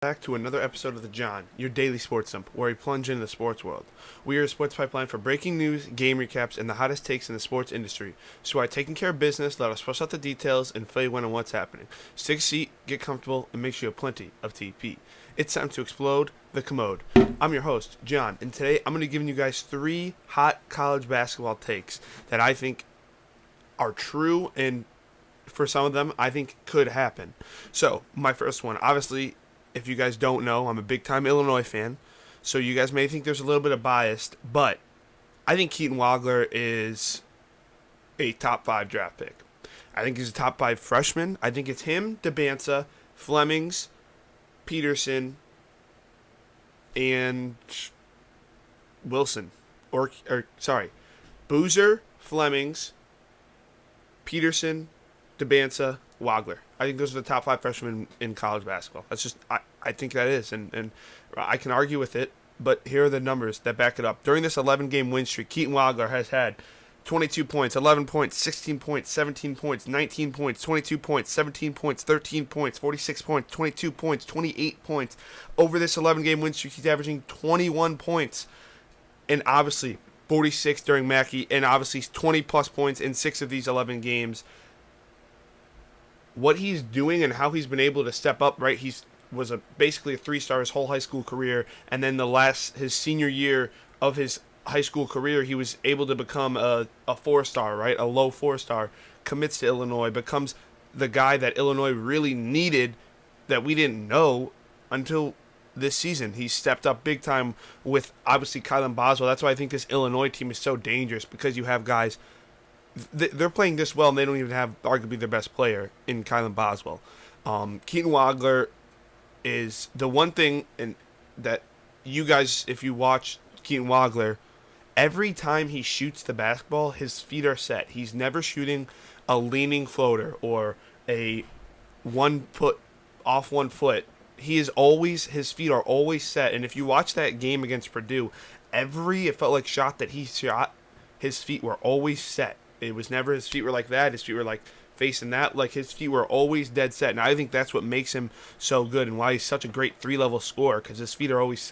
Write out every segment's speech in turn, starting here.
Back to another episode of The John, your daily sports dump, where we plunge into the sports world. We are a sports pipeline for breaking news, game recaps, and the hottest takes in the sports industry. So by taking care of business, let us flush out the details and fill you in on what's happening. Stick a seat, get comfortable, and make sure you have plenty of TP. It's time to explode the commode. I'm your host, John, and today I'm going to be giving you guys 3 hot college basketball takes that I think are true, and for some of them, I think could happen. So, my first one, obviously, if you guys don't know, I'm a big-time Illinois fan, so you guys may think there's a little bit of bias, but I think Keaton Wagler is a top 5 draft pick. I think he's a top 5 freshman. I think it's him, DeBanza, Flemings, Peterson, and Wilson. Boozer, Flemings, Peterson, DeBanza, Wagler. I think those are the top 5 freshmen in college basketball. That's just, I think that is, and I can argue with it, but here are the numbers that back it up. During this 11-game win streak, Keaton Wagler has had 22 points, 11 points, 16 points, 17 points, 19 points, 22 points, 17 points, 13 points, 46 points, 22 points, 28 points. Over this 11-game win streak, he's averaging 21 points, and obviously 46 during Mackey, and obviously 20-plus points in 6 of these 11 games. What he's doing and how he's been able to step up, right? He was basically a 3-star his whole high school career, and then his senior year of his high school career, he was able to become a 4-star, right? A low 4-star, commits to Illinois, becomes the guy that Illinois really needed that we didn't know until this season. He stepped up big time with, obviously, Kylan Boswell. That's why I think this Illinois team is so dangerous, because you have guys, they're playing this well, and they don't even have arguably their best player in Kylan Boswell. Keaton Wagler is the one thing, and that you guys, if you watch Keaton Wagler, every time he shoots the basketball, his feet are set. He's never shooting a leaning floater or a 1 foot off 1 foot. His feet are always set. And if you watch that game against Purdue, it felt like shot that he shot, his feet were always set. It was never his feet were like that. His feet were like facing that. Like, his feet were always dead set. And I think that's what makes him so good and why he's such a great 3-level scorer, because his feet are always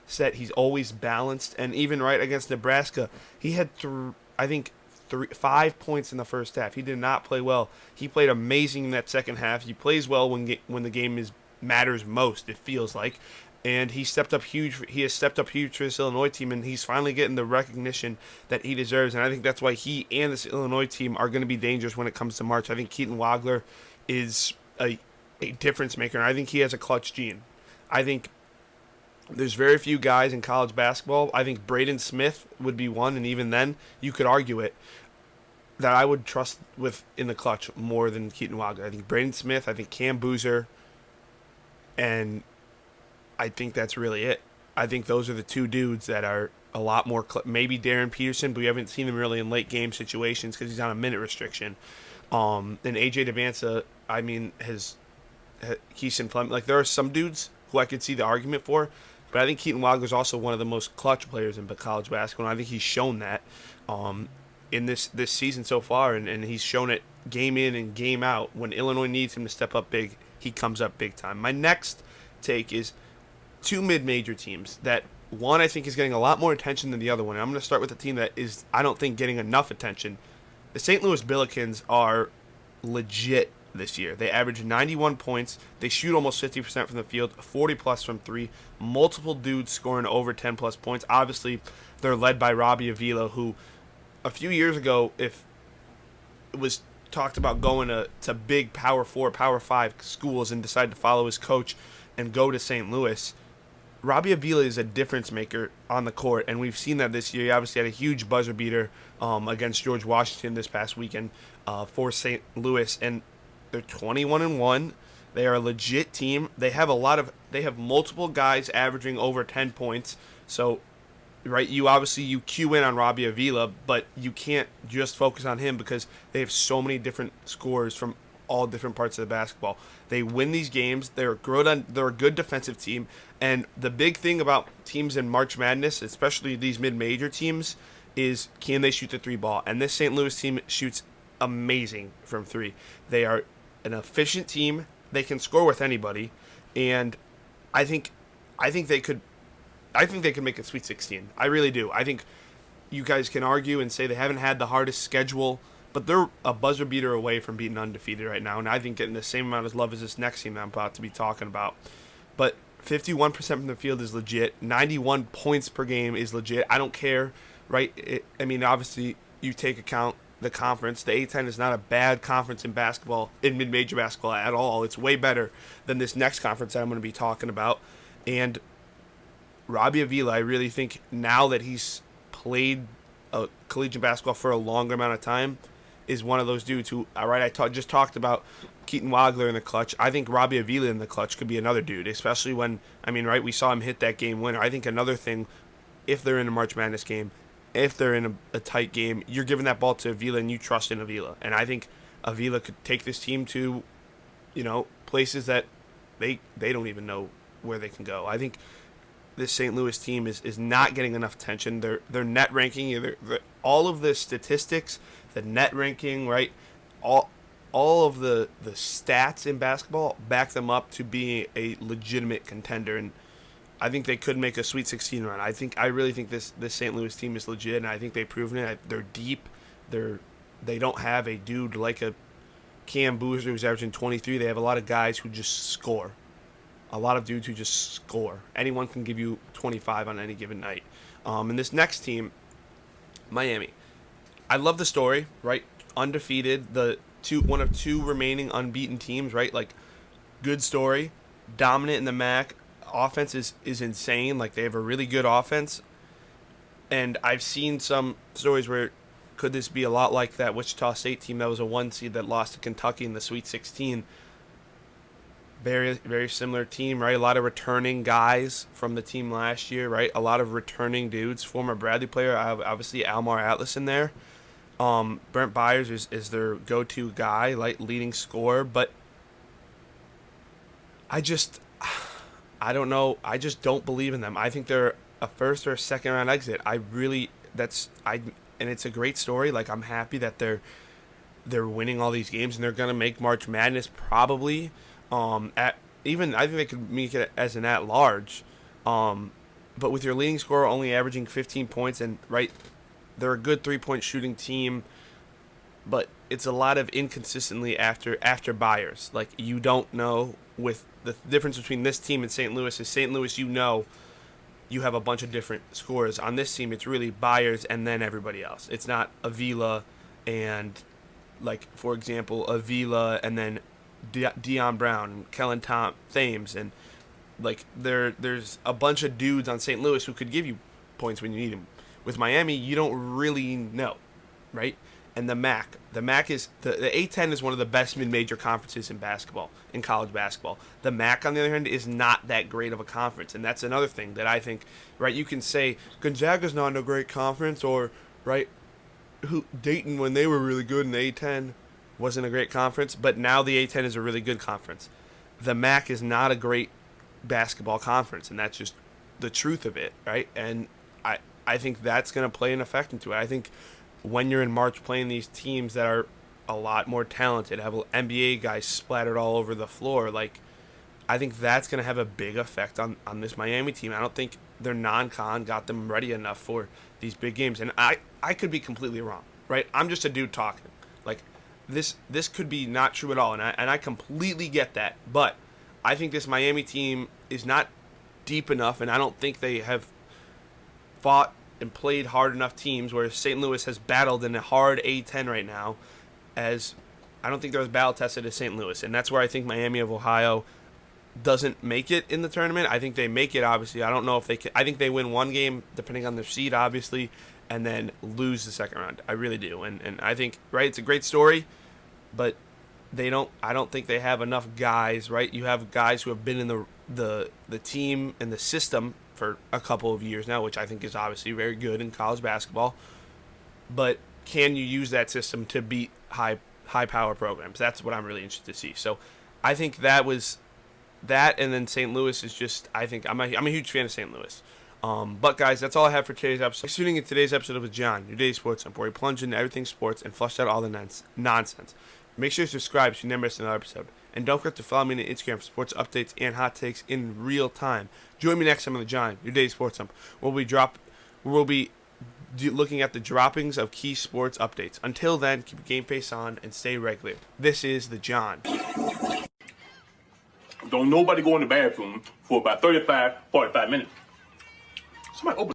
set. He's always balanced. And even right against Nebraska, he had 5 points in the first half. He did not play well. He played amazing in that second half. He plays well when the game matters most, it feels like. And he stepped up huge. He has stepped up huge for this Illinois team, and he's finally getting the recognition that he deserves. And I think that's why he and this Illinois team are going to be dangerous when it comes to March. I think Keaton Wagler is a difference maker, and I think he has a clutch gene. I think there's very few guys in college basketball. I think Braden Smith would be one, and even then, you could argue it, that I would trust with in the clutch more than Keaton Wagler. I think Braden Smith, I think Cam Boozer, and I think that's really it. I think those are the 2 dudes that are a lot more, maybe Darren Peterson, but we haven't seen him really in late game situations because he's on a minute restriction. And AJ DeBanza, I mean, Keaton Fleming, like, there are some dudes who I could see the argument for, but I think Keaton Wagler is also one of the most clutch players in college basketball, and I think he's shown that in this season so far, and he's shown it game in and game out. When Illinois needs him to step up big, he comes up big time. My next take is 2 mid-major teams that one I think is getting a lot more attention than the other one. And I'm going to start with a team that is, I don't think, getting enough attention. The St. Louis Billikens are legit this year. They average 91 points. They shoot almost 50% from the field, 40-plus from 3. Multiple dudes scoring over 10-plus points. Obviously, they're led by Robbie Avila, who a few years ago, if it was talked about going to big Power 4, Power 5 schools and decided to follow his coach and go to St. Louis, Robbie Avila is a difference maker on the court, and we've seen that this year. He obviously had a huge buzzer beater against George Washington this past weekend for St. Louis, and they're 21-1. They are a legit team. They have multiple guys averaging over 10 points. So, right, you cue in on Robbie Avila, but you can't just focus on him because they have so many different scorers from all different parts of the basketball. They win these games. They're a good defensive team. And the big thing about teams in March Madness, especially these mid-major teams, is can they shoot the 3 ball? And this St. Louis team shoots amazing from 3. They are an efficient team. they can score with anybody, and I think I think they could make a Sweet 16. I really do. I think you guys can argue and say they haven't had the hardest schedule, but they're a buzzer beater away from being undefeated right now, and I think getting the same amount of love as this next team that I'm about to be talking about. But 51% from the field is legit. 91 points per game is legit. I don't care, right? Obviously, you take account the conference. The A-10 is not a bad conference in basketball, in mid-major basketball at all. It's way better than this next conference that I'm going to be talking about. And Robbie Avila, I really think now that he's played collegiate basketball for a longer amount of time, is one of those dudes who, all right, just talked about Keaton Wagler in the clutch. I think Robbie Avila in the clutch could be another dude, especially when, we saw him hit that game winner. I think another thing, if they're in a March Madness game, if they're in a tight game, you're giving that ball to Avila and you trust in Avila. And I think Avila could take this team to, places that they don't even know where they can go. I think this St. Louis team is not getting enough attention. Their net ranking, all of the statistics, the net ranking, right? All of the stats in basketball back them up to be a legitimate contender, and I think they could make a Sweet 16 run. I really think this St. Louis team is legit, and I think they've proven it. They're deep. They don't have a dude like a Cam Boozer who's averaging 23. They have a lot of guys who just score. A lot of dudes who just score. Anyone can give you 25 on any given night. And this next team, Miami. I love the story, right? Undefeated, one of two remaining unbeaten teams, right? Like, good story, dominant in the MAC. Offense is insane. Like, they have a really good offense. And I've seen some stories where could this be a lot like that Wichita State team that was a 1 seed that lost to Kentucky in the Sweet 16. Very, very similar team, right? A lot of returning guys from the team last year, right? A lot of returning dudes. Former Bradley player, obviously Almar Atlas in there. Brent Byers is their go-to guy, like leading scorer. But I don't know. I just don't believe in them. I think they're a first or a second round exit. And it's a great story. Like, I'm happy that they're winning all these games and they're gonna make March Madness probably. I think they could make it as an at-large, but with your leading scorer only averaging 15 points, and right, they're a good three-point shooting team, but it's a lot of inconsistently after Byers. Like, you don't know, with the difference between this team and St. Louis is St. Louis, you have a bunch of different scorers. On this team, it's really Byers and then everybody else. It's not Avila and, like, for example, Avila and then Dion Brown and Kellen Thames, and like there's a bunch of dudes on St. Louis who could give you points when you need them. With Miami, you don't really know, right? And the MAC is the A-10 is one of the best mid-major conferences in basketball, in college basketball. The MAC, on the other hand, is not that great of a conference, and that's another thing that I think, right? You can say Gonzaga's not a great conference, or right, Dayton when they were really good in the A-10 wasn't a great conference, but now the A-10 is a really good conference. The MAC is not a great basketball conference, and that's just the truth of it, right? And I think that's going to play an effect into it. I think when you're in March playing these teams that are a lot more talented, have NBA guys splattered all over the floor, like, I think that's going to have a big effect on this Miami team. I don't think their non-con got them ready enough for these big games, and I could be completely wrong, right? I'm just a dude talking. Like, this could be not true at all, and I completely get that. But I think this Miami team is not deep enough, and I don't think they have fought and played hard enough teams, where St. Louis has battled in a hard A-10 right now, as I don't think they're as battle tested as St. Louis, and that's where I think Miami of Ohio doesn't make it in the tournament. I think they make it, obviously. I don't know if they can. I think they win one game, depending on their seed, obviously, and then lose the second round. I really do, and I think, right, it's a great story. But I don't think they have enough guys, right? You have guys who have been in the team and the system for a couple of years now, which I think is obviously very good in college basketball. But can you use that system to beat high power programs? That's what I'm really interested to see. So I think that was that, and then St. Louis is just, I think I'm a huge fan of St. Louis. But guys, that's all I have for today's episode. Tuning in today's episode of John, your daily sports where we plunge into everything sports and flush out all the nonsense. Make sure to subscribe so you never miss another episode. And don't forget to follow me on Instagram for sports updates and hot takes in real time. Join me next time on The John, your daily sports hub. We'll be looking at the droppings of key sports updates. Until then, keep your game face on and stay regular. This is The John. Don't nobody go in the bathroom for about 35, 45 minutes. Somebody open